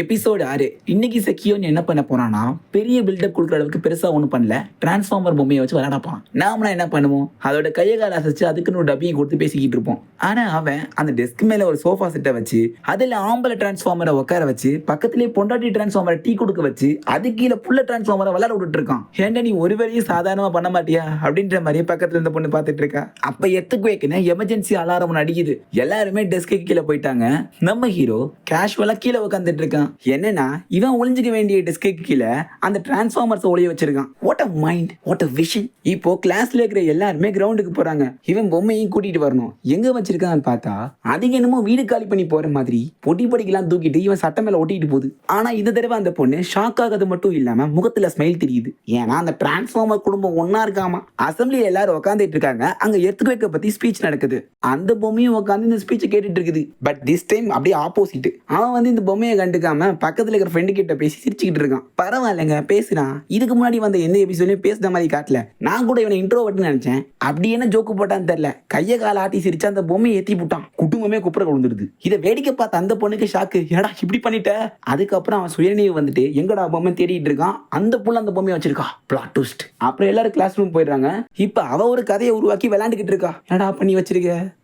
Episode 6. இன்னைக்கு செக்கியோன் என்ன பண்ண போறான்னா, பெரிய பில்டப் கொடுக்குற அளவுக்கு பெருசா ஒன்றும் பண்ணல. டிரான்ஸ்ஃபார்மர் பொம்மையை வச்சு விளையாட போறான். நாமலாம் என்ன பண்ணுவோம், அதோட கையை கால அசைச்சு அதுக்குன்னு ஒரு டப்பியை கொடுத்து பேசிக்கிட்டு இருப்போம். ஆனா அவன் அந்த டெஸ்க் மேல ஒரு சோஃபா செட்டை வச்சு அதுல ஆம்பளை டிரான்ஸ்ஃபார்மரை உட்கார வச்சு பக்கத்திலேயே பொண்டாட்டி டிரான்ஸ்ஃபார்மரை டீ கொடுக்க வச்சு அது கீழே புள்ள டிரான்ஸ்ஃபார்மரை விளையாட விட்டுட்டு இருக்கான். ஏன்டா நீ ஒரு வேலையும் சாதாரணமா பண்ண மாட்டியா அப்படின்ற மாதிரியே பக்கத்துல இருந்த பொண்ணு பார்த்துட்டு இருக்கா. அப்ப எத்துக்கு வைக்கணும் எமர்ஜென்சி அலாரம் அடிக்குது. எல்லாருமே டெஸ்க்கு கீழே போயிட்டாங்க. நம்ம ஹீரோ கேஷுவலா கீழே உட்காந்துட்டு இருக்கான். என்னன்னா இவன் ஒளிஞ்சுக்க வேண்டிய டெஸ்க்கு கீழே அந்த டிரான்ஸ்ஃபார்மர்ஸ் ஒளிய வச்சிருக்கான். What a mind, what a vision. இப்போ கிளாஸ்ல இருக்கிற எல்லாருமே கிரவுண்டுக்கு போறாங்க. இவன் பொம்மையும் கூட்டிட்டு வரணும். எங்க வச்சிருக்கான்னு பார்த்தா அதிக என்னமோ வீடு காலி பண்ணி போற மாதிரி பொடி பொடிக்கெல்லாம் தூக்கிட்டு இவன் சட்டை மேல ஒட்டிட்டு போகுது. ஆனா இந்த தடவை அந்த பொண்ணு ஷாக் ஆகாது மட்டும் இல்லாம முகத்துல ஸ்மைல் தெரியுது. ஏன்னா அந்த டிரான்ஸ்ஃபார்மர் குடும்பம் ஒன்னா இருக்காமா. அசம்பிளியில எல்லாரும் உட்காந்துட்டு இருக்காங்க. அங்க எர்த்குவேக்க பத்தி ஸ்பீச் நடக்குது. அந்த பொம்மையும் உட்காந்து இந்த ஸ்பீச் கேட்டுட்டு இருக்குது. பட் திஸ் டைம் அப்படியே ஆப்போசிட். அவன் இந்த பொம்மையை கண்டுக்காம பக்கத்துல இருக்கிற ஃப்ரெண்டு கிட்ட பேசி சிரிச்சுக்கிட்டு இருக்கான். பரவாயில்லைங்க பேசுறான். இதுக்கு முன்னாடி வந்த எந்த எபிசோட்லயும் பேசுற மாதிரி காட்டல. நான் கூட இவனை இன்ட்ரோவர்ட்னு நினைச்சேன். அப்படி என்ன ஜோக்கு போட்டான்னு தெரியல. கையை கால ஆட்டி சிரிச்சு அந்த பொம்மையை ஏத்தி போட்டான். குடும்பமே குப்புற விழுந்துருது. இதை வேடிக்கை பார்த்த அந்த பொண்ணுக்கு ஷாக்கு. ஏடா இப்படி பண்ணிட்ட. அதுக்கப்புறம் அவன் சுயநினைவு வந்துட்டு எங்கடா பொம்மை தேடிட்டு இருக்கான். அந்த புள்ள அந்த பொம்மையை வச்சிருக்கா. Plot twist. அப்புறம் எல்லாரும் கிளாஸ் ரூம் போயிடுறாங்க. இப்ப அவ ஒரு கதையை உருவாக்கி விளையாண்டுக்கிட்டு இருக்கா. என்னடா பண்ணி வச்சிருக்க.